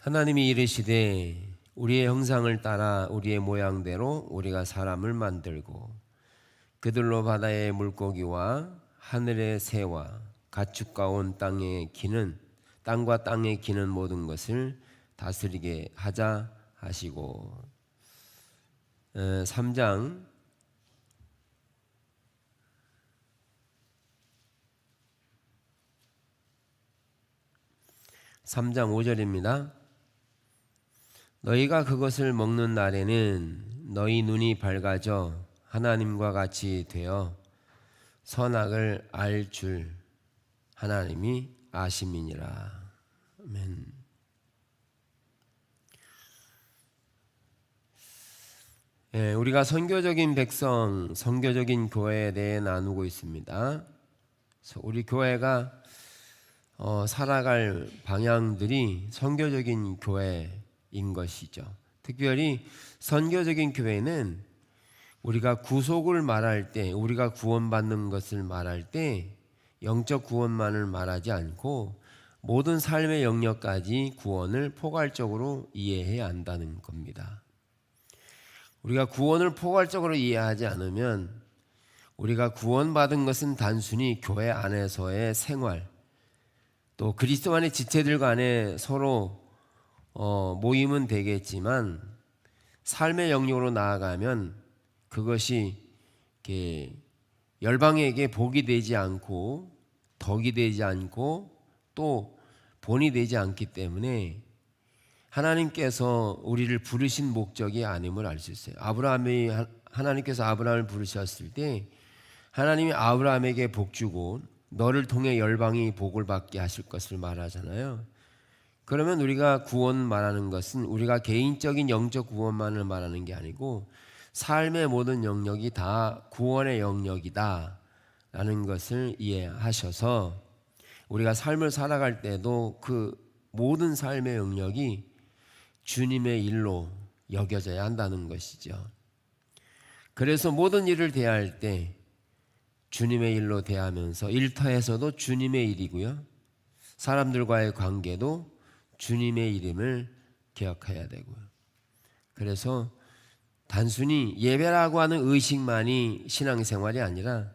하나님이 이르시되 우리의 형상을 따라 우리의 모양대로 우리가 사람을 만들고 그들로 바다의 물고기와 하늘의 새와 가축과 온 땅과 땅에 기는 모든 것을 다스리게 하자 하시고 3장 5절입니다. 너희가 그것을 먹는 날에는 너희 눈이 밝아져 하나님과 같이 되어 선악을 알 줄 하나님이 아심이니라. 아멘. 우리가 선교적인 백성, 선교적인 교회에 대해 나누고 있습니다. 우리 교회가 살아갈 방향들이 선교적인 교회인 것이죠. 특별히 선교적인 교회는 우리가 구속을 말할 때, 우리가 구원받는 것을 말할 때 영적 구원만을 말하지 않고 모든 삶의 영역까지 구원을 포괄적으로 이해해야 한다는 겁니다. 우리가 구원을 포괄적으로 이해하지 않으면 우리가 구원받은 것은 단순히 교회 안에서의 생활, 또 그리스도 안의 지체들 간에 서로 모임은 되겠지만 삶의 영역으로 나아가면 그것이 열방에게 복이 되지 않고 덕이 되지 않고 또 본이 되지 않기 때문에 하나님께서 우리를 부르신 목적이 아님을 알 수 있어요. 하나님께서 아브라함을 부르셨을 때 하나님이 아브라함에게 복 주고 너를 통해 열방이 복을 받게 하실 것을 말하잖아요. 그러면 우리가 구원 말하는 것은 우리가 개인적인 영적 구원만을 말하는 게 아니고 삶의 모든 영역이 다 구원의 영역이다 라는 것을 이해하셔서 우리가 삶을 살아갈 때도 그 모든 삶의 영역이 주님의 일로 여겨져야 한다는 것이죠. 그래서 모든 일을 대할 때 주님의 일로 대하면서 일터에서도 주님의 일이고요, 사람들과의 관계도 주님의 이름을 기억해야 되고요. 그래서 단순히 예배라고 하는 의식만이 신앙생활이 아니라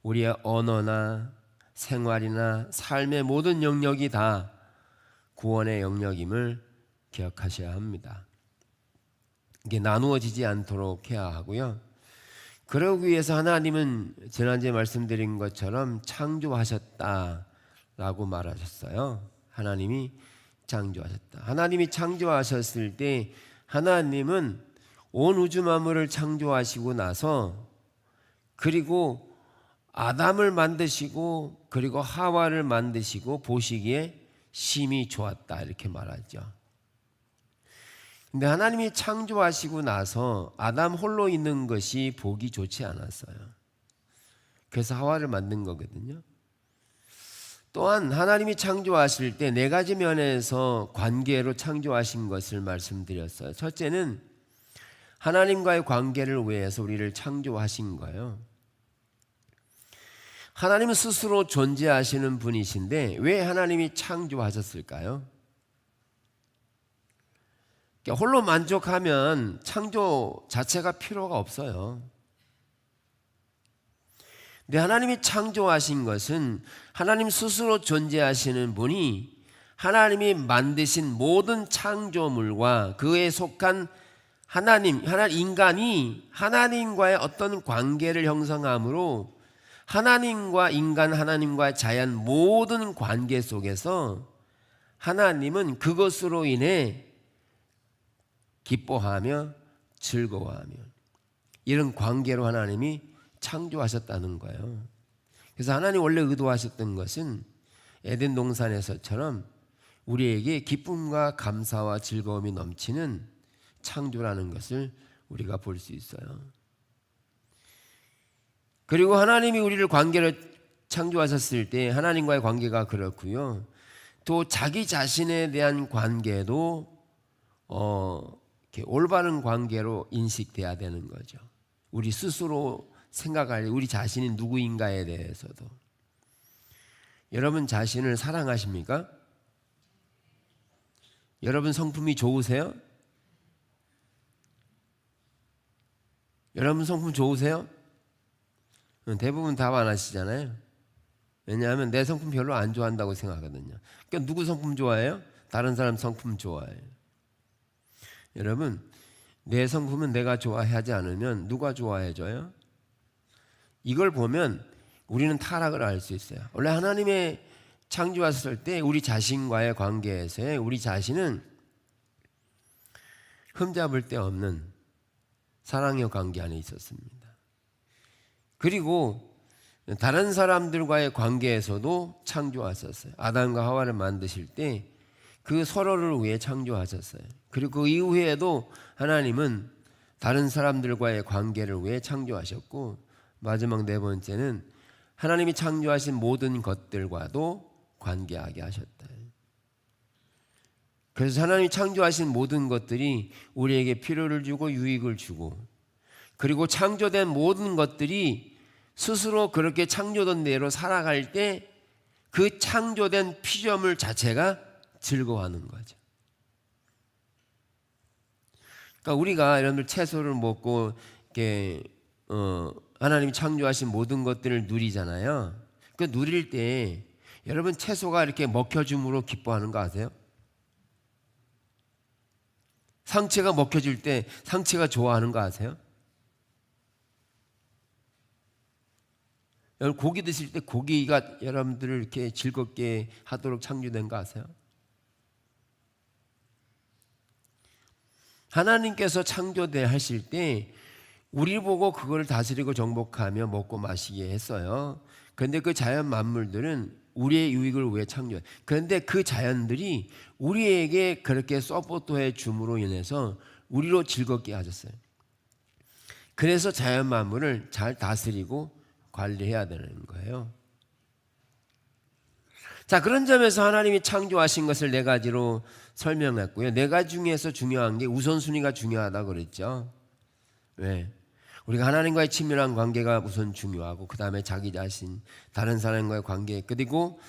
우리의 언어나 생활이나 삶의 모든 영역이 다 구원의 영역임을 기억하셔야 합니다. 이게 나누어지지 않도록 해야 하고요. 그러기 위해서 하나님은 지난주에 말씀드린 것처럼 창조하셨다라고 말하셨어요. 하나님이 창조하셨다. 하나님이 창조하셨을 때 하나님은 온 우주 만물을 창조하시고 나서 그리고 아담을 만드시고 그리고 하와를 만드시고 보시기에 심히 좋았다 이렇게 말하죠. 근데 하나님이 창조하시고 나서 아담 홀로 있는 것이 보기 좋지 않았어요. 그래서 하와를 만든 거거든요. 또한 하나님이 창조하실 때 네 가지 면에서 관계로 창조하신 것을 말씀드렸어요. 첫째는 하나님과의 관계를 위해서 우리를 창조하신 거예요. 하나님은 스스로 존재하시는 분이신데 왜 하나님이 창조하셨을까요? 홀로 만족하면 창조 자체가 필요가 없어요. 근데 하나님이 창조하신 것은 하나님 스스로 존재하시는 분이 하나님이 만드신 모든 창조물과 그에 속한 인간이 하나님과의 어떤 관계를 형성함으로 하나님과 인간, 하나님과 자연 모든 관계 속에서 하나님은 그것으로 인해 기뻐하며 즐거워하며 이런 관계로 하나님이 창조하셨다는 거예요. 그래서 하나님 원래 의도하셨던 것은 에덴 동산에서처럼 우리에게 기쁨과 감사와 즐거움이 넘치는 창조라는 것을 우리가 볼 수 있어요. 그리고 하나님이 우리를 관계를 창조하셨을 때 하나님과의 관계가 그렇고요. 또 자기 자신에 대한 관계도 이렇게 올바른 관계로 인식돼야 되는 거죠. 우리 스스로 생각할 우리 자신이 누구인가에 대해서도. 여러분 자신을 사랑하십니까? 여러분 성품이 좋으세요? 여러분 성품 좋으세요? 대부분 답 안 하시잖아요. 왜냐하면 내 성품 별로 안 좋아한다고 생각하거든요. 그러니까 누구 성품 좋아해요? 다른 사람 성품 좋아해요. 여러분, 내 성품은 내가 좋아하지 않으면 누가 좋아해줘요? 이걸 보면 우리는 타락을 알 수 있어요. 원래 하나님의 창조하셨을 때 우리 자신과의 관계에서 우리 자신은 흠잡을 데 없는 사랑의 관계 안에 있었습니다. 그리고 다른 사람들과의 관계에서도 창조하셨어요. 아담과 하와를 만드실 때 그 서로를 위해 창조하셨어요. 그리고 그 이후에도 하나님은 다른 사람들과의 관계를 위해 창조하셨고, 마지막 네 번째는 하나님이 창조하신 모든 것들과도 관계하게 하셨다. 그래서 하나님이 창조하신 모든 것들이 우리에게 필요를 주고 유익을 주고, 그리고 창조된 모든 것들이 스스로 그렇게 창조된 대로 살아갈 때 그 창조된 피조물 자체가 즐거워하는 거죠. 그러니까 우리가 여러분들 채소를 먹고 이렇게 하나님이 창조하신 모든 것들을 누리잖아요. 그 누릴 때 여러분 채소가 이렇게 먹혀줌으로 기뻐하는 거 아세요? 상체가 먹혀질 때 상체가 좋아하는 거 아세요? 여러분 고기 드실 때 고기가 여러분들을 이렇게 즐겁게 하도록 창조된 거 아세요? 하나님께서 창조대 하실 때 우리 보고 그걸 다스리고 정복하며 먹고 마시게 했어요. 그런데 그 자연 만물들은 우리의 유익을 위해 창조해. 그런데 그 자연들이 우리에게 그렇게 서포트해 줌으로 인해서 우리로 즐겁게 하셨어요. 그래서 자연 만물을 잘 다스리고 관리해야 되는 거예요. 자, 그런 점에서 하나님이 창조하신 것을 네 가지로 설명했고요. 네 가지 중에서 중요한 게 우선순위가 중요하다고 그랬죠. 왜? 우리가 하나님과의 친밀한 관계가 우선 중요하고, 그 다음에 자기 자신, 다른 사람과의 관계, 그리고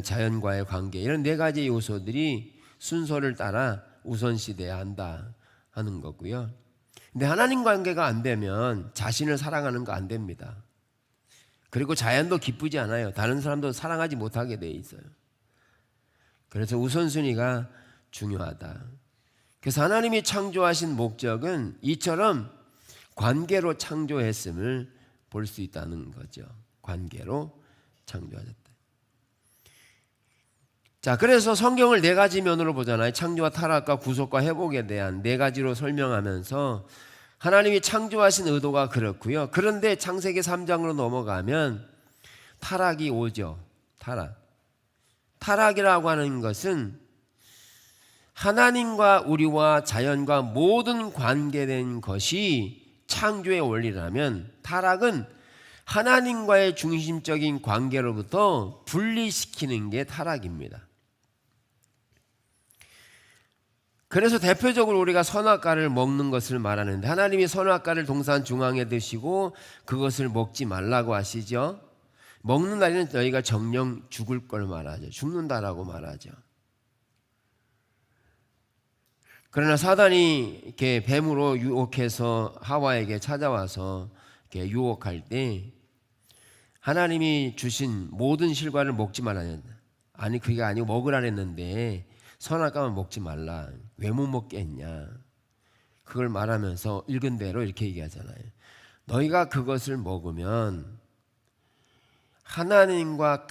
자연과의 관계, 이런 네 가지 요소들이 순서를 따라 우선시돼야 한다 하는 거고요. 근데 하나님 관계가 안 되면 자신을 사랑하는 거 안 됩니다. 그리고 자연도 기쁘지 않아요. 다른 사람도 사랑하지 못하게 돼 있어요. 그래서 우선순위가 중요하다. 그래서 하나님이 창조하신 목적은 이처럼 관계로 창조했음을 볼 수 있다는 거죠. 관계로 창조하셨다. 자, 그래서 성경을 네 가지 면으로 보잖아요. 창조와 타락과 구속과 회복에 대한 네 가지로 설명하면서 하나님이 창조하신 의도가 그렇고요. 그런데 창세기 3장으로 넘어가면 타락이 오죠. 타락이라고 하는 것은 하나님과 우리와 자연과 모든 관계된 것이 창조의 원리라면, 타락은 하나님과의 중심적인 관계로부터 분리시키는 게 타락입니다. 그래서 대표적으로 우리가 선악과를 먹는 것을 말하는데, 하나님이 선악과를 동산 중앙에 두시고 그것을 먹지 말라고 하시죠. 먹는 날에는 너희가 정령 죽을 걸 말하죠. 죽는다라고 말하죠. 그러나 사단이 이렇게 뱀으로 유혹해서 하와에게 찾아와서 이렇게 유혹할 때 하나님이 주신 모든 실과를 먹지 말라는, 아니 그게 아니고 먹으라 했는데 선악과만 먹지 말라. 왜 못 먹게 했냐. 그걸 말하면서 읽은 대로 이렇게 얘기하잖아요. 너희가 그것을 먹으면 하나님과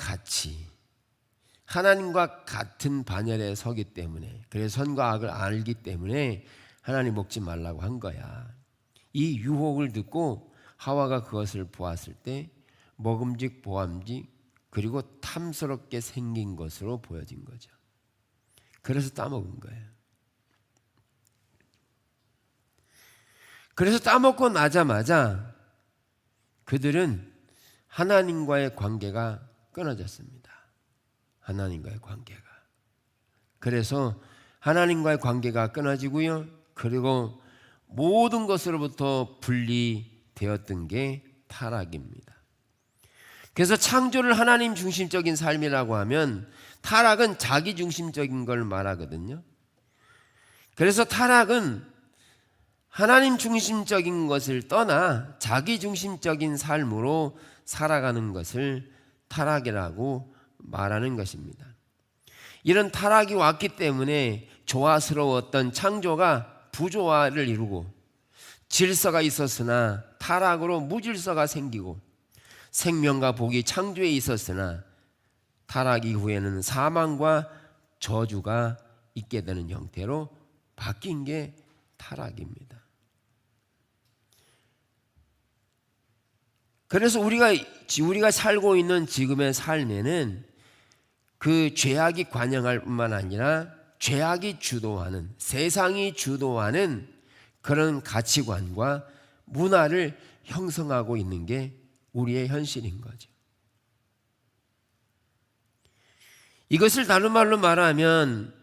같은 반열에 서기 때문에, 그래서 선과 악을 알기 때문에 하나님 먹지 말라고 한 거야. 이 유혹을 듣고 하와가 그것을 보았을 때 먹음직 그리고 탐스럽게 생긴 것으로 보여진 거죠. 그래서 따먹은 거예요. 그래서 따먹고 나자마자 그들은 하나님과의 관계가 끊어졌습니다. 하나님과의 관계가. 그래서 하나님과의 관계가 끊어지고요. 그리고 모든 것으로부터 분리되었던 게 타락입니다. 그래서 창조를 하나님 중심적인 삶이라고 하면 타락은 자기 중심적인 걸 말하거든요. 그래서 타락은 하나님 중심적인 것을 떠나 자기 중심적인 삶으로 살아가는 것을 타락이라고 말하는 것입니다. 이런 타락이 왔기 때문에 조화스러웠던 창조가 부조화를 이루고, 질서가 있었으나 타락으로 무질서가 생기고, 생명과 복이 창조에 있었으나 타락 이후에는 사망과 저주가 있게 되는 형태로 바뀐 게 타락입니다. 그래서 우리가 살고 있는 지금의 삶에는 그 죄악이 관영할 뿐만 아니라 죄악이 주도하는, 세상이 주도하는 그런 가치관과 문화를 형성하고 있는 게 우리의 현실인 거죠. 이것을 다른 말로 말하면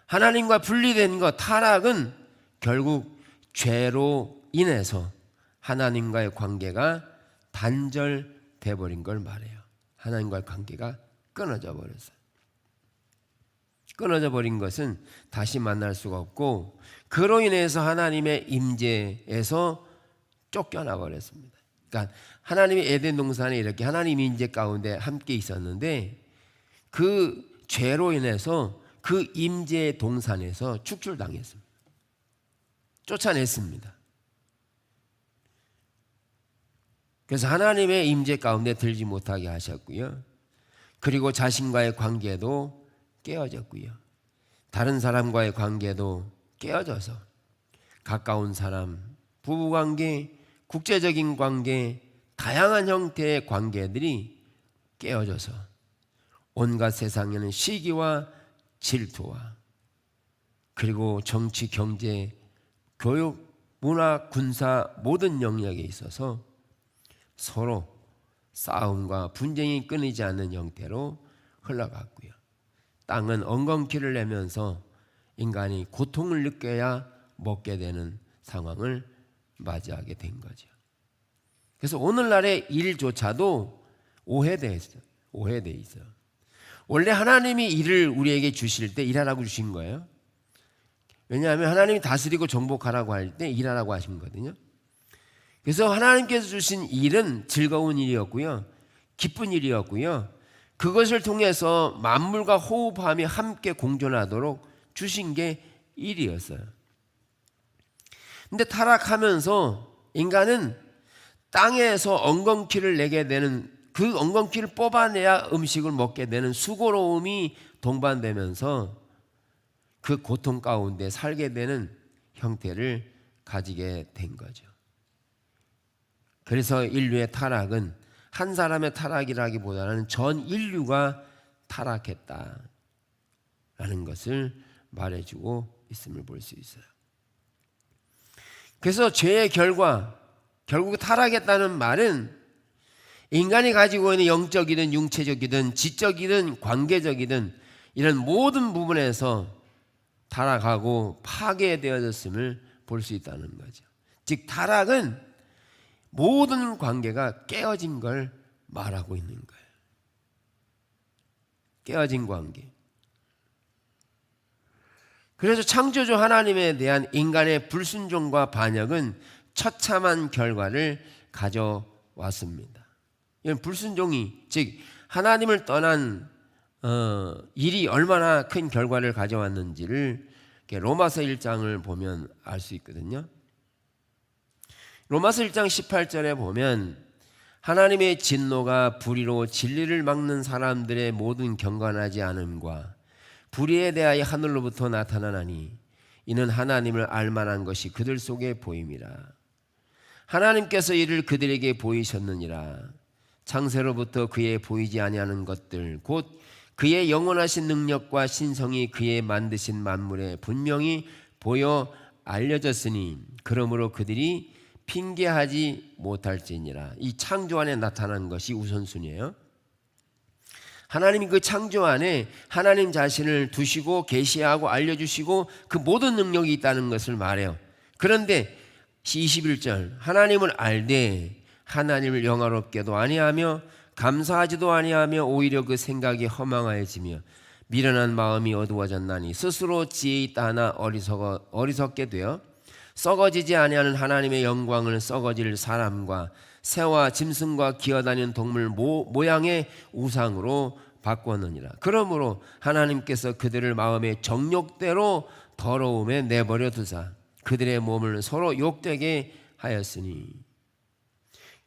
하나님과 분리된 것, 타락은 결국 죄로 인해서 하나님과의 관계가 단절돼 버린 걸 말해요. 하나님과의 관계가 끊어져 버렸어요. 끊어져 버린 것은 다시 만날 수가 없고, 그로 인해서 하나님의 임재에서 쫓겨나 버렸습니다. 그러니까 하나님의 에덴 동산에 이렇게 하나님 임재 가운데 함께 있었는데, 그 죄로 인해서 그 임재 동산에서 축출당했습니다. 쫓아냈습니다. 그래서 하나님의 임재 가운데 들지 못하게 하셨고요. 그리고 자신과의 관계도 깨어졌고요. 다른 사람과의 관계도 깨어져서 가까운 사람, 부부관계, 국제적인 관계, 다양한 형태의 관계들이 깨어져서 온갖 세상에는 시기와 질투와, 그리고 정치, 경제, 교육, 문화, 군사 모든 영역에 있어서 서로 싸움과 분쟁이 끊이지 않는 형태로 흘러갔고요. 땅은 엉겅퀴를 내면서 인간이 고통을 느껴야 먹게 되는 상황을 맞이하게 된 거죠. 그래서 오늘날의 일조차도 오해돼 있어요. 원래 하나님이 일을 우리에게 주실 때 일하라고 주신 거예요. 왜냐하면 하나님이 다스리고 정복하라고 할 때 일하라고 하신 거거든요. 그래서 하나님께서 주신 일은 즐거운 일이었고요, 기쁜 일이었고요, 그것을 통해서 만물과 호흡하며 함께 공존하도록 주신 게 일이었어요. 근데 타락하면서 인간은 땅에서 엉겅퀴를 내게 되는, 그 엉겅퀴를 뽑아내야 음식을 먹게 되는 수고로움이 동반되면서 그 고통 가운데 살게 되는 형태를 가지게 된 거죠. 그래서 인류의 타락은 한 사람의 타락이라기보다는 전 인류가 타락했다라는 것을 말해주고 있음을 볼 수 있어요. 그래서 죄의 결과, 결국 타락했다는 말은 인간이 가지고 있는 영적이든 육체적이든 지적이든 관계적이든 이런 모든 부분에서 타락하고 파괴되어졌음을 볼 수 있다는 거죠. 즉 타락은 모든 관계가 깨어진 걸 말하고 있는 거예요. 깨어진 관계. 그래서 창조주 하나님에 대한 인간의 불순종과 반역은 처참한 결과를 가져왔습니다. 이런 불순종이, 즉 하나님을 떠난 일이 얼마나 큰 결과를 가져왔는지를 로마서 1장을 보면 알 수 있거든요. 로마서 1장 18절에 보면 하나님의 진노가 불의로 진리를 막는 사람들의 모든 경건하지 않음과 불의에 대하여 하늘로부터 나타나나니 이는 하나님을 알만한 것이 그들 속에 보임이라. 하나님께서 이를 그들에게 보이셨느니라. 창세로부터 그의 보이지 아니하는 것들 곧 그의 영원하신 능력과 신성이 그의 만드신 만물에 분명히 보여 알려졌으니 그러므로 그들이 핑계하지 못할지니라. 이 창조 안에 나타난 것이 우선순위예요. 하나님이 그 창조 안에 하나님 자신을 두시고 계시하고 알려주시고 그 모든 능력이 있다는 것을 말해요. 그런데 21절 하나님을 알되 하나님을 영화롭게도 아니하며 감사하지도 아니하며 오히려 그 생각이 허망하여지며 미련한 마음이 어두워졌나니 스스로 지혜 있다 하나 어리석게 되어 썩어지지 아니하는 하나님의 영광을 썩어질 사람과 새와 짐승과 기어다니는 동물 모양의 우상으로 바꾸었느니라. 그러므로 하나님께서 그들을 마음의 정욕대로 더러움에 내버려 두사 그들의 몸을 서로 욕되게 하였으니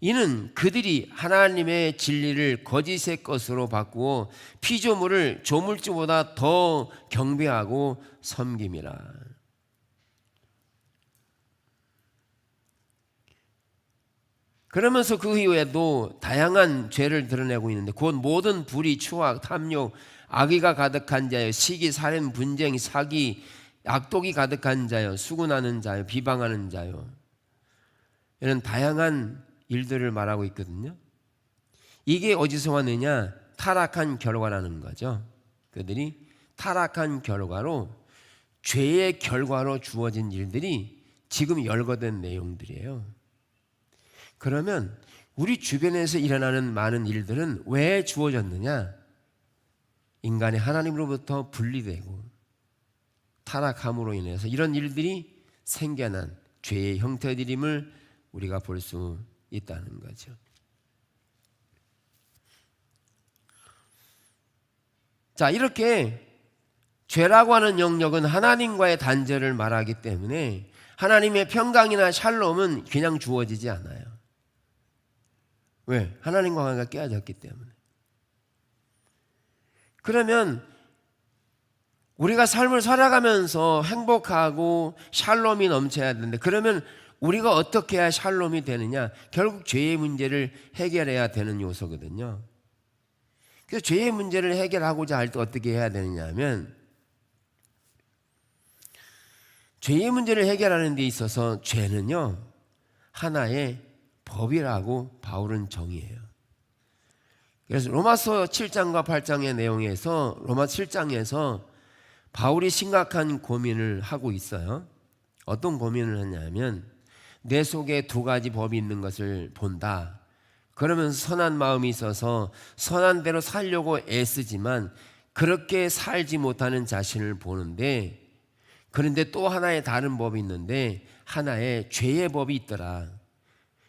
이는 그들이 하나님의 진리를 거짓의 것으로 바꾸어 피조물을 조물주보다 더 경배하고 섬김이라. 그러면서 그 이후에도 다양한 죄를 드러내고 있는데 곧 모든 불의, 추악, 탐욕, 악의가 가득한 자여, 시기, 살인, 분쟁, 사기, 악독이 가득한 자여, 수군하는 자여, 비방하는 자여, 이런 다양한 일들을 말하고 있거든요. 이게 어디서 왔느냐? 타락한 결과라는 거죠. 그들이 타락한 결과로, 죄의 결과로 주어진 일들이 지금 열거된 내용들이에요. 그러면 우리 주변에서 일어나는 많은 일들은 왜 주어졌느냐? 인간이 하나님으로부터 분리되고 타락함으로 인해서 이런 일들이 생겨난 죄의 형태들임을 우리가 볼 수 있다는 거죠. 자, 이렇게 죄라고 하는 영역은 하나님과의 단절을 말하기 때문에 하나님의 평강이나 샬롬은 그냥 주어지지 않아요. 왜? 하나님과 관계가 깨어졌기 때문에. 그러면 우리가 삶을 살아가면서 행복하고 샬롬이 넘쳐야 되는데, 그러면 우리가 어떻게 해야 샬롬이 되느냐? 결국 죄의 문제를 해결해야 되는 요소거든요. 그래서 죄의 문제를 해결하고자 할 때 어떻게 해야 되느냐 하면, 죄의 문제를 해결하는 데 있어서 죄는요 하나의 법이라고 바울은 정의해요. 그래서 로마서 7장과 8장의 내용에서 로마 7장에서 바울이 심각한 고민을 하고 있어요. 어떤 고민을 하냐면 내 속에 두 가지 법이 있는 것을 본다. 그러면서 선한 마음이 있어서 선한 대로 살려고 애쓰지만 그렇게 살지 못하는 자신을 보는데, 그런데 또 하나의 다른 법이 있는데 하나의 죄의 법이 있더라.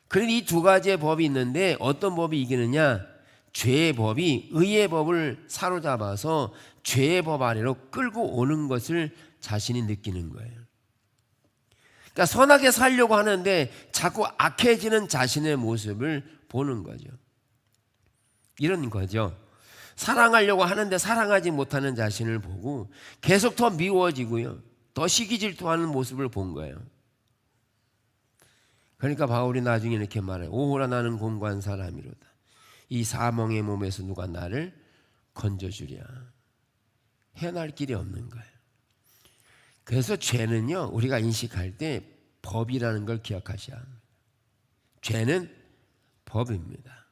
그런데 이 두 가지의 법이 있는데 어떤 법이 이기느냐? 죄의 법이 의의 법을 사로잡아서 죄의 법 아래로 끌고 오는 것을 자신이 느끼는 거예요. 그러니까 선하게 살려고 하는데 자꾸 악해지는 자신의 모습을 보는 거죠. 이런 거죠. 사랑하려고 하는데 사랑하지 못하는 자신을 보고 계속 더 미워지고요, 더 시기 질투하는 모습을 본 거예요. 그러니까 바울이 나중에 이렇게 말해요. 오호라 나는 공고한 사람이로다. 이 사망의 몸에서 누가 나를 건져주랴. 해낼 길이 없는 거예요. 그래서 죄는요, 우리가 인식할 때 법이라는 걸 기억하셔야 합니다. 죄는 법입니다.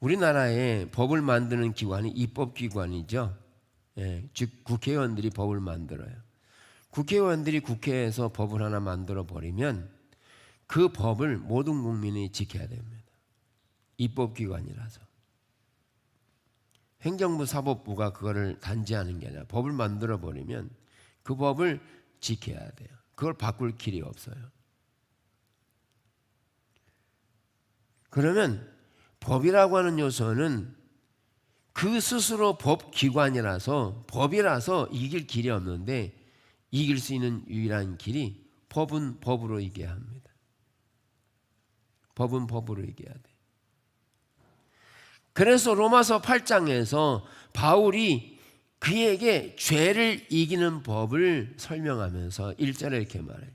우리나라에 법을 만드는 기관이 입법기관이죠. 즉 국회의원들이 법을 만들어요. 국회의원들이 국회에서 법을 하나 만들어 버리면 그 법을 모든 국민이 지켜야 됩니다. 입법기관이라서. 행정부, 사법부가 그거를 단지하는 게 아니라 법을 만들어 버리면 그 법을 지켜야 돼요. 그걸 바꿀 길이 없어요. 그러면 법이라고 하는 요소는 그 스스로 법기관이라서, 법이라서 이길 길이 없는데 이길 수 있는 유일한 길이 법은 법으로 이겨야 합니다. 법은 법으로 이겨야 돼. 그래서 로마서 8장에서 바울이 그에게 죄를 이기는 법을 설명하면서 1절에 이렇게 말해요.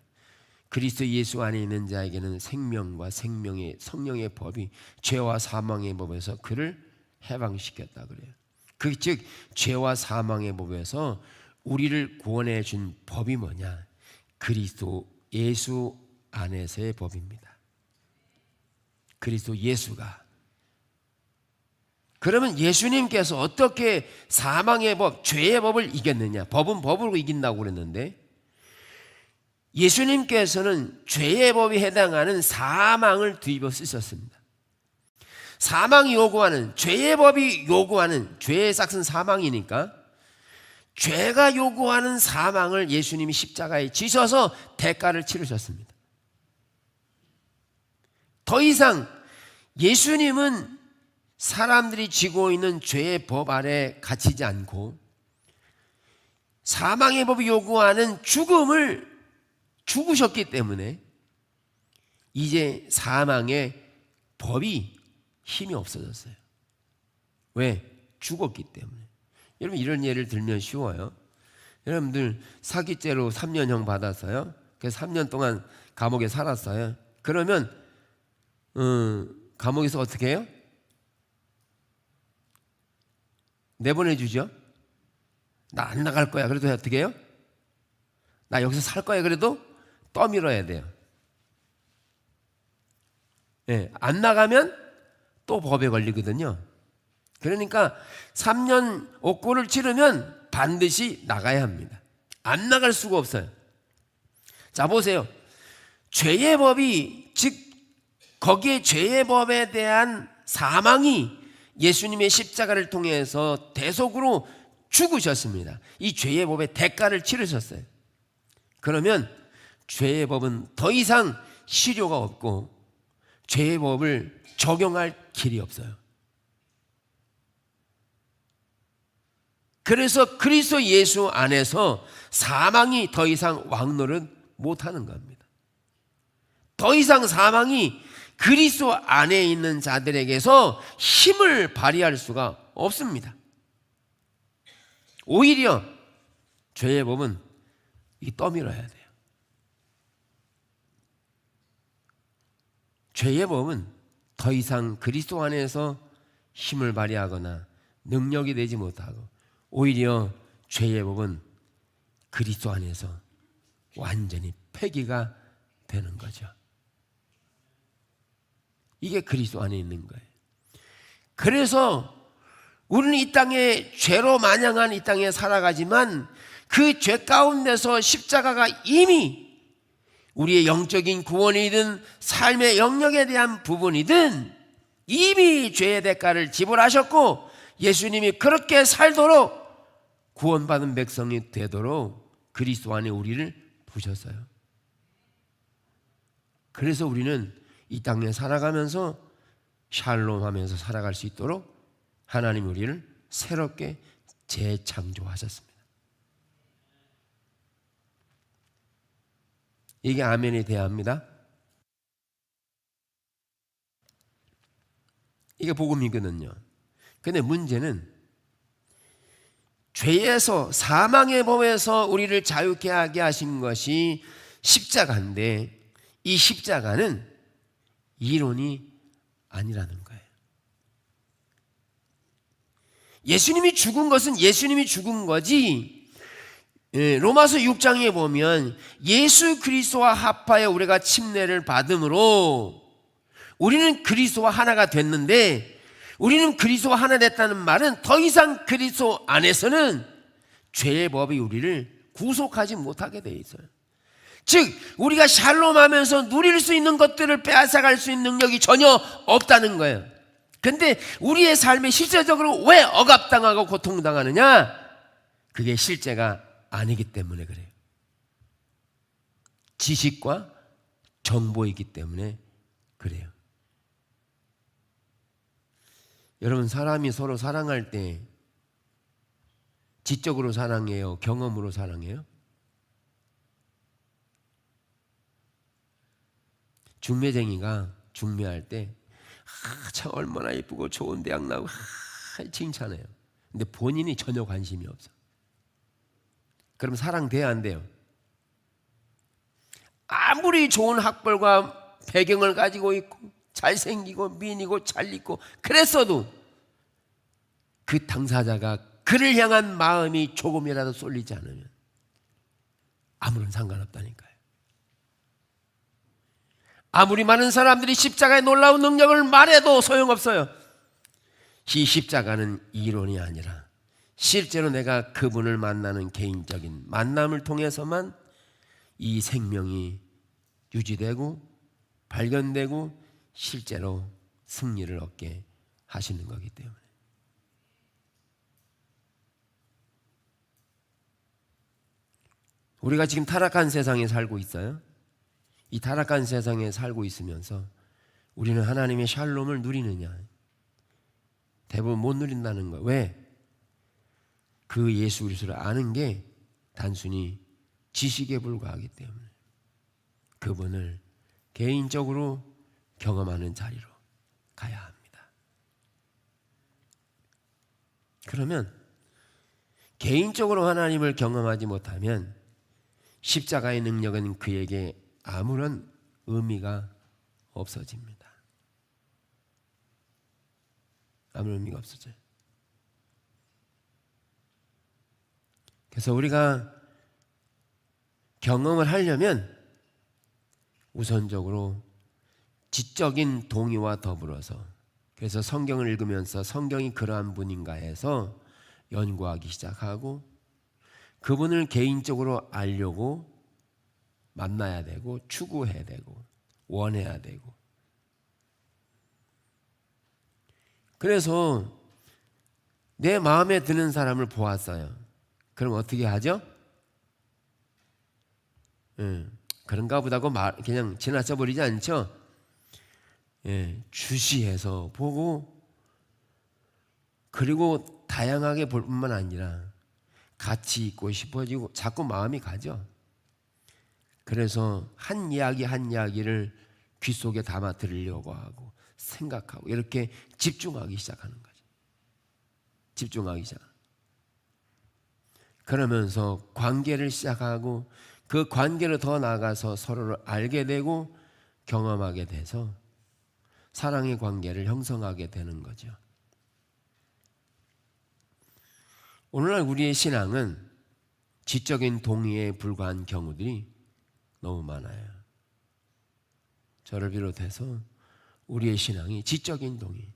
그리스도 예수 안에 있는 자에게는 생명과 생명의 성령의 법이 죄와 사망의 법에서 그를 해방시켰다 그래요. 즉 죄와 사망의 법에서 우리를 구원해 준 법이 뭐냐? 그리스도 예수 안에서의 법입니다. 그리스도 예수가. 그러면 예수님께서 어떻게 사망의 법, 죄의 법을 이겼느냐? 법은 법으로 이긴다고 그랬는데 예수님께서는 죄의 법에 해당하는 사망을 뒤집어 쓰셨습니다. 사망이 요구하는, 죄의 법이 요구하는, 죄의 싹은 사망이니까 죄가 요구하는 사망을 예수님이 십자가에 지셔서 대가를 치르셨습니다. 더 이상 예수님은 사람들이 지고 있는 죄의 법 아래 갇히지 않고 사망의 법이 요구하는 죽음을 죽으셨기 때문에 이제 사망의 법이 힘이 없어졌어요. 왜? 죽었기 때문에. 여러분, 이런 예를 들면 쉬워요. 여러분들 사기죄로 3년형 받았어요. 그래서 3년 동안 감옥에 살았어요. 그러면 감옥에서 어떻게 해요? 내보내주죠. 나 안 나갈 거야. 그래도 어떻게 해요? 나 여기서 살 거야. 그래도 떠밀어야 돼요. 네, 안 나가면 또 법에 걸리거든요. 그러니까 3년 옥고를 치르면 반드시 나가야 합니다. 안 나갈 수가 없어요. 자, 보세요. 죄의 법이, 즉 거기에 죄의 법에 대한 사망이 예수님의 십자가를 통해서 대속으로 죽으셨습니다. 이 죄의 법의 대가를 치르셨어요. 그러면 죄의 법은 더 이상 실효가 없고 죄의 법을 적용할 길이 없어요. 그래서 그리스도 예수 안에서 사망이 더 이상 왕노릇 못하는 겁니다. 더 이상 사망이 그리스도 안에 있는 자들에게서 힘을 발휘할 수가 없습니다. 오히려 죄의 법은 떠밀어야 돼요. 죄의 법은 더 이상 그리스도 안에서 힘을 발휘하거나 능력이 되지 못하고 오히려 죄의 법은 그리스도 안에서 완전히 폐기가 되는 거죠. 이게 그리스도 안에 있는 거예요. 그래서 우리는 이 땅에 죄로 만연한 이 땅에 살아가지만 그 죄 가운데서 십자가가 이미 우리의 영적인 구원이든 삶의 영역에 대한 부분이든 이미 죄의 대가를 지불하셨고 예수님이 그렇게 살도록 구원받은 백성이 되도록 그리스도 안에 우리를 부셨어요. 그래서 우리는 이 땅에 살아가면서 샬롬하면서 살아갈 수 있도록 하나님 우리를 새롭게 재창조하셨습니다. 이게 아멘이 돼야 합니다. 이게 복음이거든요. 근데 문제는 죄에서 사망의 법에서 우리를 자유케 하게 하신 것이 십자가인데 이 십자가는 이론이 아니라는 거예요. 예수님이 죽은 것은 예수님이 죽은 거지. 로마서 6장에 보면 예수 그리스도와 합하여 우리가 침례를 받음으로 우리는 그리스도와 하나가 됐는데 우리는 그리스도와 하나 됐다는 말은 더 이상 그리스도 안에서는 죄의 법이 우리를 구속하지 못하게 돼 있어요. 즉 우리가 샬롬하면서 누릴 수 있는 것들을 빼앗아갈 수 있는 능력이 전혀 없다는 거예요. 근데 우리의 삶에 실제적으로 왜 억압당하고 고통당하느냐? 그게 실제가 아니기 때문에 그래요. 지식과 정보이기 때문에 그래요. 여러분, 사람이 서로 사랑할 때 지적으로 사랑해요? 경험으로 사랑해요? 중매쟁이가 중매할 때 참 얼마나 예쁘고 좋은 대학 나오고 칭찬해요. 근데 본인이 전혀 관심이 없어. 그럼 사랑돼야 안 돼요? 아무리 좋은 학벌과 배경을 가지고 있고 잘생기고 미인이고 잘 있고 그랬어도 그 당사자가 그를 향한 마음이 조금이라도 쏠리지 않으면 아무런 상관없다니까요. 아무리 많은 사람들이 십자가의 놀라운 능력을 말해도 소용없어요. 이 십자가는 이론이 아니라 실제로 내가 그분을 만나는 개인적인 만남을 통해서만 이 생명이 유지되고 발견되고 실제로 승리를 얻게 하시는 거기 때문에. 우리가 지금 타락한 세상에 살고 있어요. 이 타락한 세상에 살고 있으면서 우리는 하나님의 샬롬을 누리느냐? 대부분 못 누린다는 거. 왜? 그 예수 그리스도를 아는 게 단순히 지식에 불과하기 때문에 그분을 개인적으로 경험하는 자리로 가야 합니다. 그러면 개인적으로 하나님을 경험하지 못하면 십자가의 능력은 그에게 아무런 의미가 없어집니다. 아무런 의미가 없어져요. 그래서 우리가 경험을 하려면 우선적으로 지적인 동의와 더불어서, 그래서 성경을 읽으면서 성경이 그러한 분인가 해서 연구하기 시작하고 그분을 개인적으로 알려고 만나야 되고 추구해야 되고 원해야 되고, 그래서 내 마음에 드는 사람을 보았어요. 그럼 어떻게 하죠? 그런가 보다고 그냥 지나쳐 버리지 않죠? 주시해서 보고, 그리고 다양하게 볼 뿐만 아니라 같이 있고 싶어지고 자꾸 마음이 가죠. 그래서 한 이야기 한 이야기를 귀 속에 담아 들으려고 하고 생각하고 이렇게 집중하기 시작하는 거죠. 집중하기 시작. 그러면서 관계를 시작하고 그 관계로 더 나아가서 서로를 알게 되고 경험하게 돼서 사랑의 관계를 형성하게 되는 거죠. 오늘날 우리의 신앙은 지적인 동의에 불과한 경우들이 너무 많아요. 저를 비롯해서 우리의 신앙이 지적인 동의.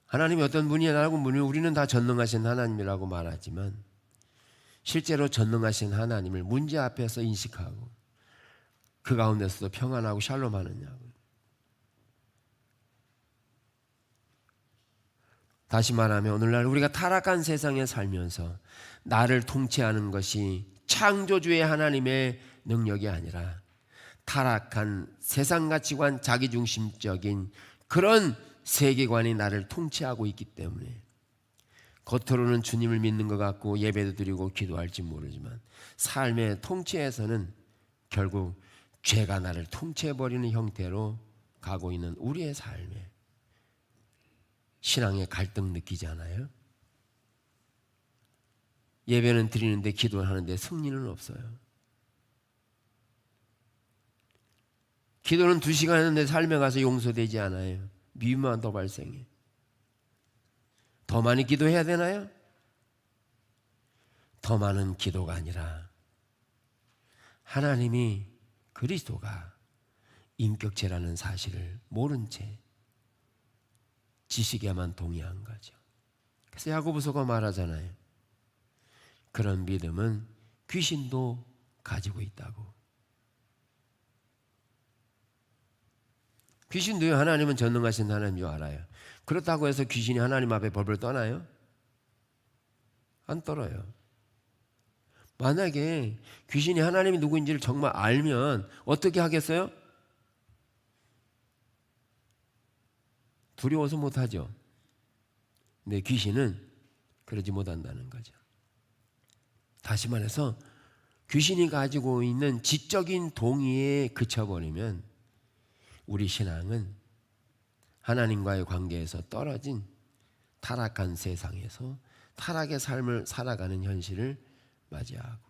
하나님이 어떤 분이라고 우리는 다 전능하신 하나님이라고 말하지만 실제로 전능하신 하나님을 문제 앞에서 인식하고 그 가운데서도 평안하고 샬롬하느냐고. 다시 말하면 오늘날 우리가 타락한 세상에 살면서 나를 통치하는 것이 창조주의 하나님의 능력이 아니라 타락한 세상 가치관, 자기중심적인 그런 세계관이 나를 통치하고 있기 때문에 겉으로는 주님을 믿는 것 같고 예배도 드리고 기도할지 모르지만 삶의 통치에서는 결국 죄가 나를 통치해버리는 형태로 가고 있는 우리의 삶에 신앙의 갈등 느끼지 않아요? 예배는 드리는데 기도를 하는데 승리는 없어요. 기도는 2시간 했는데 삶에 가서 용서되지 않아요. 미움만 더 발생해. 더 많이 기도해야 되나요? 더 많은 기도가 아니라 하나님이 그리스도가 인격체라는 사실을 모른 채 지식에만 동의한 거죠. 그래서 야고보서가 말하잖아요. 그런 믿음은 귀신도 가지고 있다고. 귀신도요, 하나님은 전능하신 하나님인 줄 알아요. 그렇다고 해서 귀신이 하나님 앞에 벌벌 떠나요? 안 떨어요. 만약에 귀신이 하나님이 누구인지를 정말 알면 어떻게 하겠어요? 두려워서 못하죠. 근데 귀신은 그러지 못한다는 거죠. 다시 말해서 귀신이 가지고 있는 지적인 동의에 그쳐버리면 우리 신앙은 하나님과의 관계에서 떨어진 타락한 세상에서 타락의 삶을 살아가는 현실을 맞이하고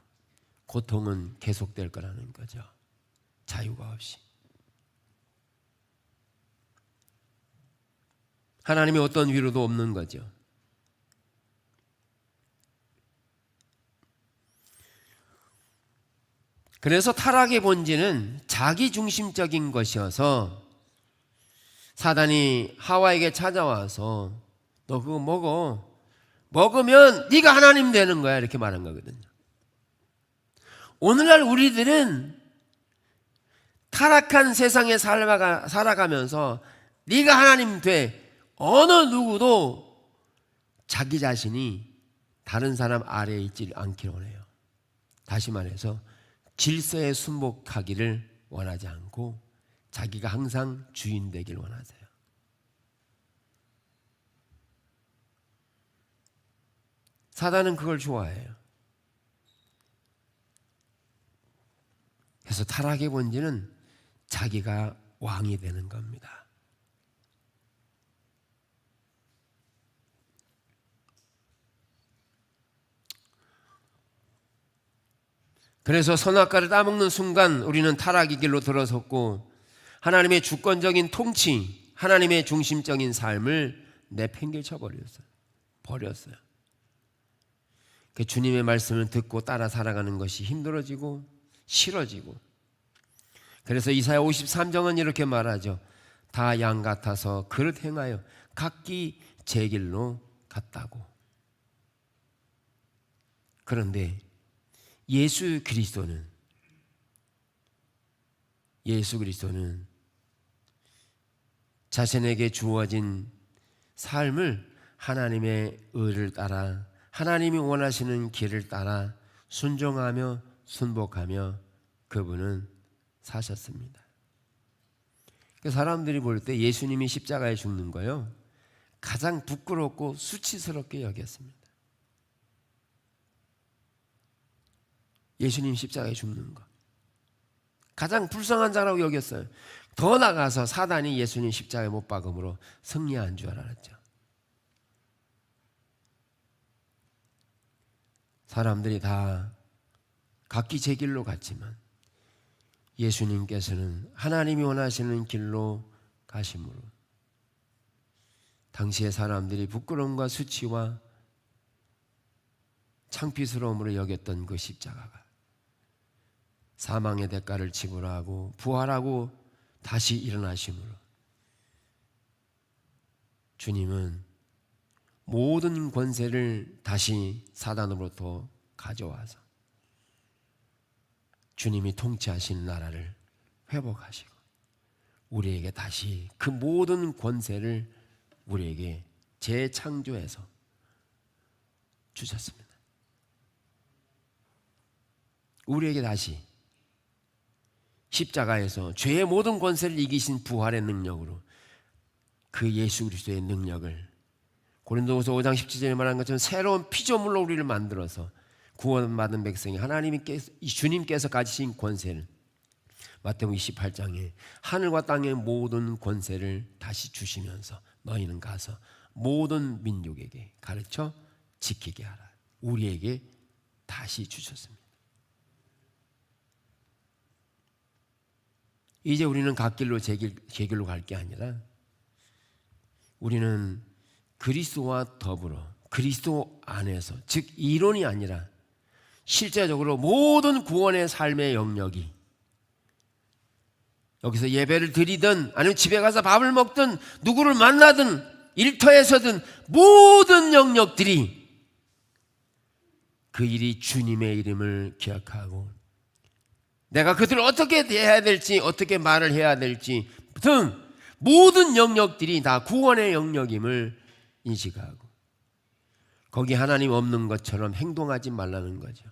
고통은 계속될 거라는 거죠. 자유가 없이. 하나님의 어떤 위로도 없는 거죠. 그래서 타락의 본질은 자기중심적인 것이어서 사단이 하와에게 찾아와서 너 그거 먹으면 네가 하나님 되는 거야 이렇게 말한 거거든요. 오늘날 우리들은 타락한 세상에 살아가면서 네가 하나님 돼, 어느 누구도 자기 자신이 다른 사람 아래에 있지 않기를 원해요. 다시 말해서 질서에 순복하기를 원하지 않고 자기가 항상 주인 되길 원하세요. 사단은 그걸 좋아해요. 그래서 타락의 본질은 자기가 왕이 되는 겁니다. 그래서 선악과를 따먹는 순간 우리는 타락의 길로 들어섰고 하나님의 주권적인 통치, 하나님의 중심적인 삶을 내팽개쳐 버렸어요. 주님의 말씀을 듣고 따라 살아가는 것이 힘들어지고 싫어지고, 그래서 이사야 53장은 이렇게 말하죠. 다 양 같아서 그릇 행하여 각기 제 길로 갔다고. 그런데 예수 그리스도는 자신에게 주어진 삶을 하나님의 의를 따라 하나님이 원하시는 길을 따라 순종하며 순복하며 그분은 사셨습니다. 사람들이 볼 때 예수님이 십자가에 죽는 거요, 가장 부끄럽고 수치스럽게 여겼습니다. 예수님 십자가에 죽는 거 가장 불쌍한 자라고 여겼어요. 더 나가서 사단이 예수님 십자가에 못 박음으로 승리한 줄 알았죠. 사람들이 다 각기 제 길로 갔지만 예수님께서는 하나님이 원하시는 길로 가심으로 당시의 사람들이 부끄러움과 수치와 창피스러움으로 여겼던 그 십자가가 사망의 대가를 지불하고 부활하고 다시 일어나심으로 주님은 모든 권세를 다시 사단으로부터 가져와서 주님이 통치하신 나라를 회복하시고 우리에게 다시 그 모든 권세를 우리에게 재창조해서 주셨습니다. 우리에게 다시 십자가에서 죄의 모든 권세를 이기신 부활의 능력으로 그 예수 그리스도의 능력을 고린도후서 5장 17절에 말한 것처럼 새로운 피조물로 우리를 만들어서 구원받은 백성이 주님께서 가지신 권세를 마태복음 28장에 하늘과 땅의 모든 권세를 다시 주시면서 너희는 가서 모든 민족에게 가르쳐 지키게 하라. 우리에게 다시 주셨습니다. 이제 우리는 갓길로 제 길로 갈 게 아니라 우리는 그리스도와 더불어 그리스도 안에서, 즉 이론이 아니라 실제적으로 모든 구원의 삶의 영역이, 여기서 예배를 드리든 아니면 집에 가서 밥을 먹든 누구를 만나든 일터에서든 모든 영역들이 그 일이 주님의 이름을 기억하고 내가 그들을 어떻게 대해야 될지 어떻게 말을 해야 될지 등 모든 영역들이 다 구원의 영역임을 인식하고 거기 하나님 없는 것처럼 행동하지 말라는 거죠.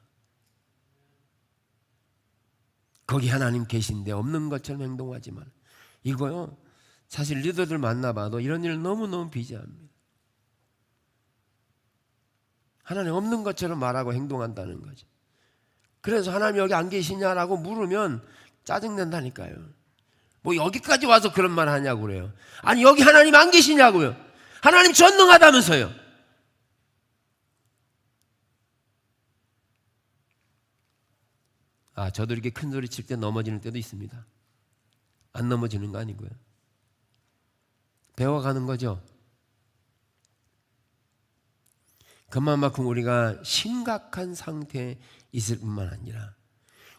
거기 하나님 계신데 없는 것처럼 행동하지 말라. 이거요, 사실 리더들 만나봐도 이런 일 너무너무 비자합니다. 하나님 없는 것처럼 말하고 행동한다는 거죠. 그래서 하나님 여기 안 계시냐라고 물으면 짜증낸다니까요. 뭐 여기까지 와서 그런 말 하냐고 그래요. 아니 여기 하나님 안 계시냐고요. 하나님 전능하다면서요. 저도 이렇게 큰 소리 칠 때 넘어지는 때도 있습니다. 안 넘어지는 거 아니고요. 배워가는 거죠. 그만큼 우리가 심각한 상태에 있을 뿐만 아니라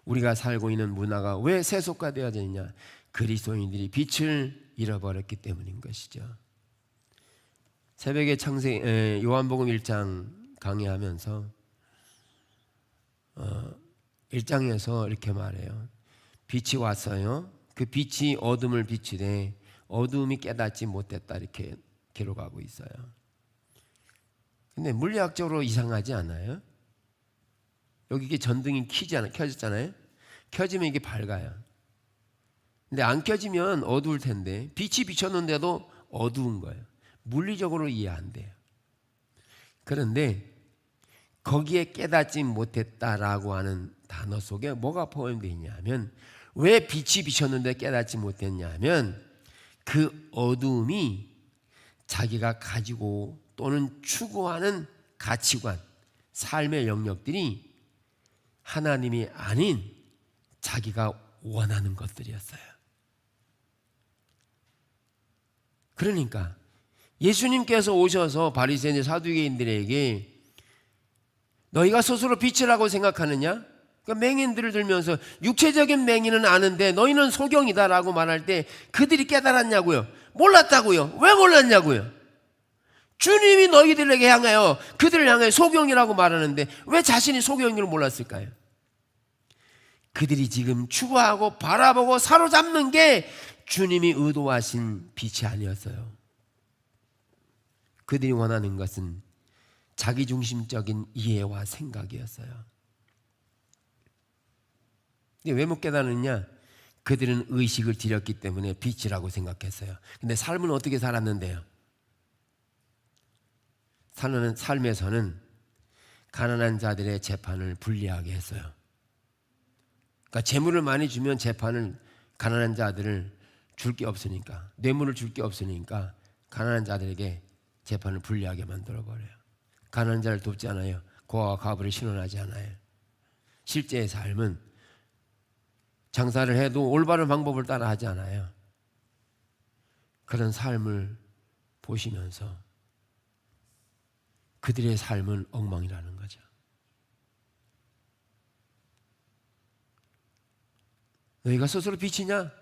우리가 살고 있는 문화가 왜 세속화되어야 되느냐? 그리스도인들이 빛을 잃어버렸기 때문인 것이죠. 새벽에 요한복음 1장 강의하면서 1장에서 이렇게 말해요. 빛이 왔어요. 그 그 빛이 어둠을 비추되 어둠이 깨닫지 못했다 이렇게 기록하고 있어요. 근데 물리학적으로 이상하지 않아요? 여기 이게 전등이 켜졌잖아요. 켜지면 이게 밝아요. 근데 안 켜지면 어두울 텐데 빛이 비쳤는데도 어두운 거예요. 물리적으로 이해 안 돼요. 그런데 거기에 깨닫지 못했다라고 하는 단어 속에 뭐가 포함되어 있냐면, 왜 빛이 비쳤는데 깨닫지 못했냐면 그 어두움이 자기가 가지고 또는 추구하는 가치관, 삶의 영역들이 하나님이 아닌 자기가 원하는 것들이었어요. 그러니까 예수님께서 오셔서 바리새인 사두개인들에게 너희가 스스로 빛이라고 생각하느냐? 그러니까 맹인들을 들면서 육체적인 맹인은 아는데 너희는 소경이다라고 말할 때 그들이 깨달았냐고요? 몰랐다고요? 왜 몰랐냐고요? 주님이 너희들에게 향하여 그들을 향하여 소경이라고 말하는데 왜 자신이 소경인 줄 몰랐을까요? 그들이 지금 추구하고 바라보고 사로잡는 게 주님이 의도하신 빛이 아니었어요. 그들이 원하는 것은 자기중심적인 이해와 생각이었어요. 근데 왜 못 깨달았느냐? 그들은 의식을 들였기 때문에 빛이라고 생각했어요. 근데 삶은 어떻게 살았는데요? 사는 삶에서는 가난한 자들의 재판을 불리하게 했어요. 그러니까 재물을 많이 주면 재판을, 가난한 자들을 줄 게 없으니까, 뇌물을 줄 게 없으니까 가난한 자들에게 재판을 불리하게 만들어버려요. 가난한 자를 돕지 않아요. 고아와 과부를 신원하지 않아요. 실제의 삶은 장사를 해도 올바른 방법을 따라 하지 않아요. 그런 삶을 보시면서 그들의 삶은 엉망이라는 거죠. 너희가 스스로 빛이냐?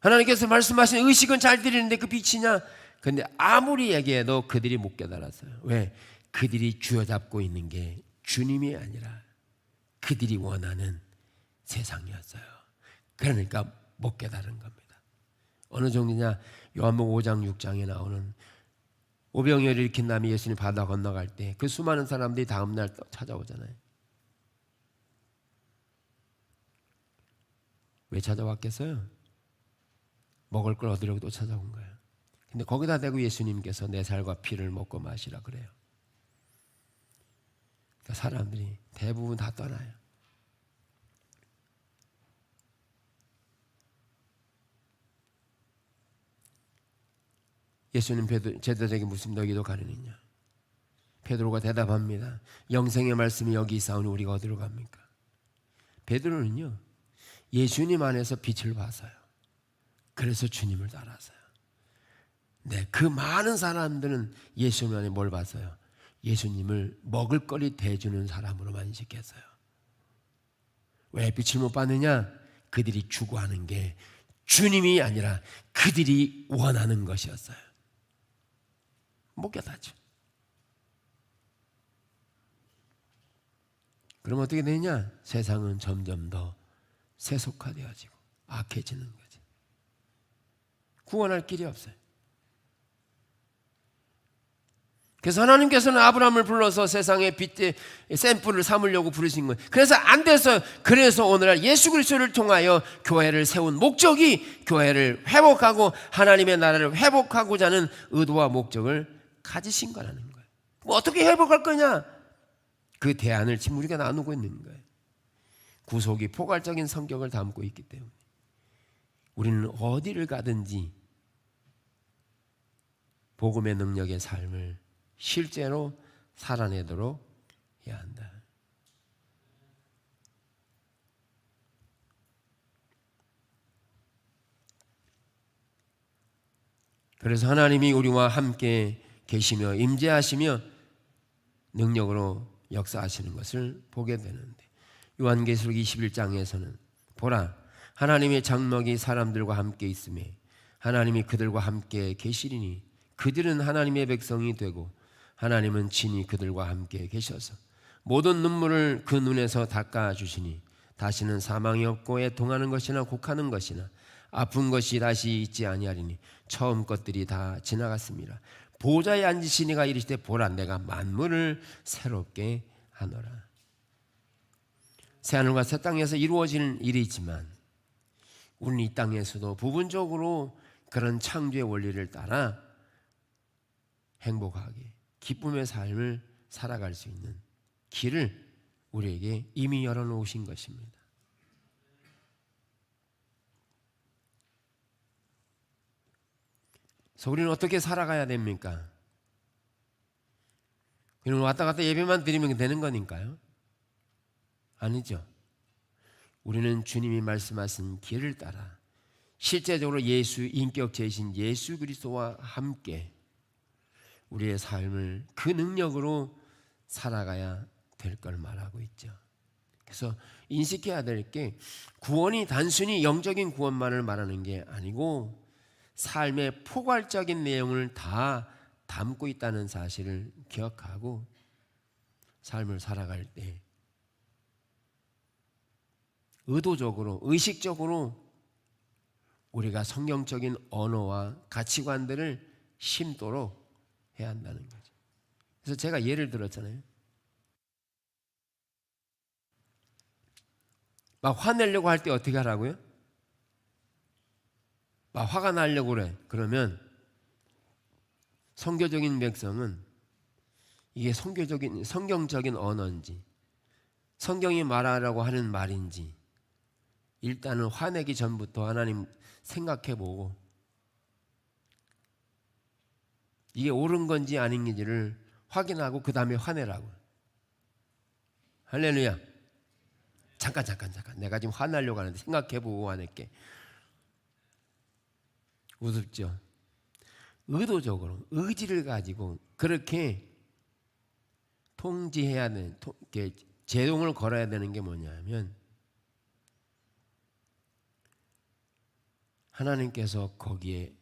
하나님께서 말씀하신 의식은 잘 들리는데 그 빛이냐? 그런데 아무리 얘기해도 그들이 못 깨달았어요. 왜? 그들이 쥐어잡고 있는 게 주님이 아니라 그들이 원하는 세상이었어요. 그러니까 못 깨달은 겁니다. 어느 정도냐? 요한복음 5장 6장에 나오는 오병이어를 일으킨 남이 예수님 바다 건너갈 때 그 수많은 사람들이 다음날 찾아오잖아요. 왜 찾아왔겠어요? 먹을 걸 얻으려고 또 찾아온 거예요. 근데 거기다 대고 예수님께서 내 살과 피를 먹고 마시라 그래요. 그러니까 사람들이 대부분 다 떠나요. 예수님 제자들에게 무슨 너희도 가느냐? 베드로가 대답합니다. 영생의 말씀이 여기 있사오니 우리가 어디로 갑니까? 베드로는요, 예수님 안에서 빛을 봤어요. 그래서 주님을 따랐어요. 네, 그 많은 사람들은 예수님 안에 뭘 봤어요? 예수님을 먹을거리 대주는 사람으로만 인식했어요. 왜 빛을 못 봤느냐? 그들이 추구하는 게 주님이 아니라 그들이 원하는 것이었어요. 못 깨닫죠. 그럼 어떻게 되느냐? 세상은 점점 더 세속화되어지고 악해지는 거지. 구원할 길이 없어요. 그래서 하나님께서는 아브라함을 불러서 세상의 빛의 샘플을 삼으려고 부르신 거예요. 그래서 안 돼서, 그래서 오늘날 예수 그리스도를 통하여 교회를 세운 목적이 교회를 회복하고 하나님의 나라를 회복하고자 하는 의도와 목적을 가지신 거라는 거예요. 뭐 어떻게 회복할 거냐? 그 대안을 지금 우리가 나누고 있는 거예요. 구속이 포괄적인 성격을 담고 있기 때문에 우리는 어디를 가든지 복음의 능력의 삶을 실제로 살아내도록 해야 한다. 그래서 하나님이 우리와 함께 계시며 임재하시며 능력으로 역사하시는 것을 보게 되는데, 요한계시록 21장에서는 보라, 하나님의 장막이 사람들과 함께 있으며 하나님이 그들과 함께 계시리니 그들은 하나님의 백성이 되고 하나님은 친히 그들과 함께 계셔서 모든 눈물을 그 눈에서 닦아주시니 다시는 사망이 없고 애통하는 것이나 곡하는 것이나 아픈 것이 다시 있지 아니하리니 처음 것들이 다 지나갔습니다. 보좌에 앉으신 이가 이르시되 보라 내가 만물을 새롭게 하노라. 새하늘과 새 땅에서 이루어질 일이지만 우리는 이 땅에서도 부분적으로 그런 창조의 원리를 따라 행복하게 기쁨의 삶을 살아갈 수 있는 길을 우리에게 이미 열어놓으신 것입니다. 그래서 우리는 어떻게 살아가야 됩니까? 그냥 왔다 갔다 예배만 드리면 되는 거니까요? 아니죠. 우리는 주님이 말씀하신 길을 따라 실제적으로 예수 인격체이신 예수 그리스도와 함께 우리의 삶을 그 능력으로 살아가야 될 걸 말하고 있죠. 그래서 인식해야 될 게 구원이 단순히 영적인 구원만을 말하는 게 아니고 삶의 포괄적인 내용을 다 담고 있다는 사실을 기억하고 삶을 살아갈 때 의도적으로 의식적으로 우리가 성경적인 언어와 가치관들을 심도록 해야 한다는 거죠. 그래서 제가 예를 들었잖아요. 막 화내려고 할 때 어떻게 하라고요? 막 화가 나려고 그래. 그러면 성경적인 백성은 이게 성경적인 언어인지 성경이 말하라고 하는 말인지 일단은 화내기 전부터 하나님 생각해보고 이게 옳은 건지 아닌 건지를 확인하고 그 다음에 화내라고. 할렐루야. 잠깐 내가 지금 화내려고 하는데 생각해보고 화낼게. 우습죠. 의도적으로 의지를 가지고 그렇게 통지해야 되는 제동을 걸어야 되는 게 뭐냐면 하나님께서 거기에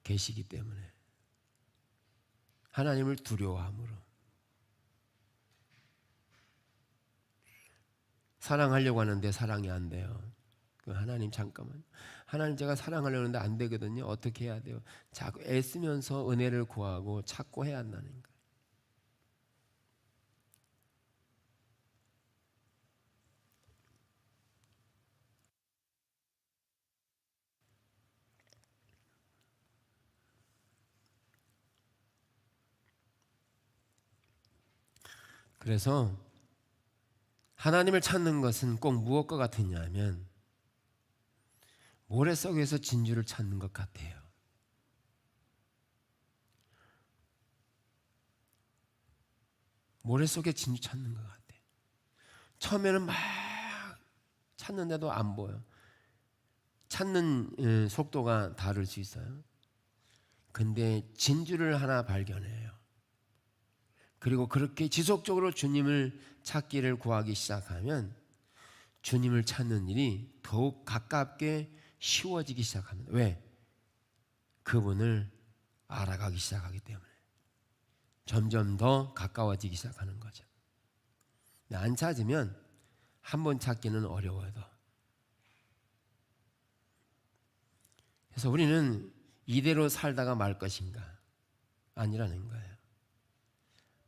계시기 때문에 하나님을 두려워함으로 사랑하려고 하는데 사랑이 안 돼요. 하나님 잠깐만. 하나님 제가 사랑하려는데 안 되거든요. 어떻게 해야 돼요? 자꾸 애쓰면서 은혜를 구하고 찾고 해야 한다는 거예요. 그래서 하나님을 찾는 것은 꼭 무엇과 같으냐면 모래 속에서 진주를 찾는 것 같아요. 모래 속에 진주 찾는 것 같아요. 처음에는 막 찾는데도 안 보여. 찾는 속도가 다를 수 있어요. 근데 진주를 하나 발견해요. 그리고 그렇게 지속적으로 주님을 찾기를 구하기 시작하면 주님을 찾는 일이 더욱 가깝게 쉬워지기 시작합니다. 왜? 그분을 알아가기 시작하기 때문에 점점 더 가까워지기 시작하는 거죠. 안 찾으면 한 번 찾기는 어려워요. 그래서 우리는 이대로 살다가 말 것인가? 아니라는 거예요.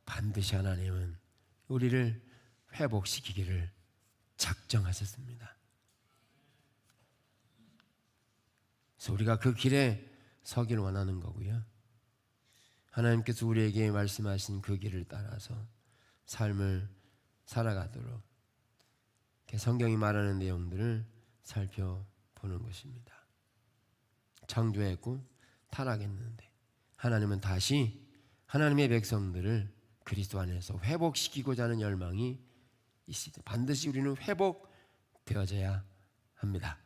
반드시 하나님은 우리를 회복시키기를 작정하셨습니다. 그래서 우리가 그 길에 서기를 원하는 거고요. 하나님께서 우리에게 말씀하신 그 길을 따라서 삶을 살아가도록 성경이 말하는 내용들을 살펴보는 것입니다. 창조했고 타락했는데 하나님은 다시 하나님의 백성들을 그리스도 안에서 회복시키고자 하는 열망이 있습니다. 반드시 우리는 회복되어져야 합니다.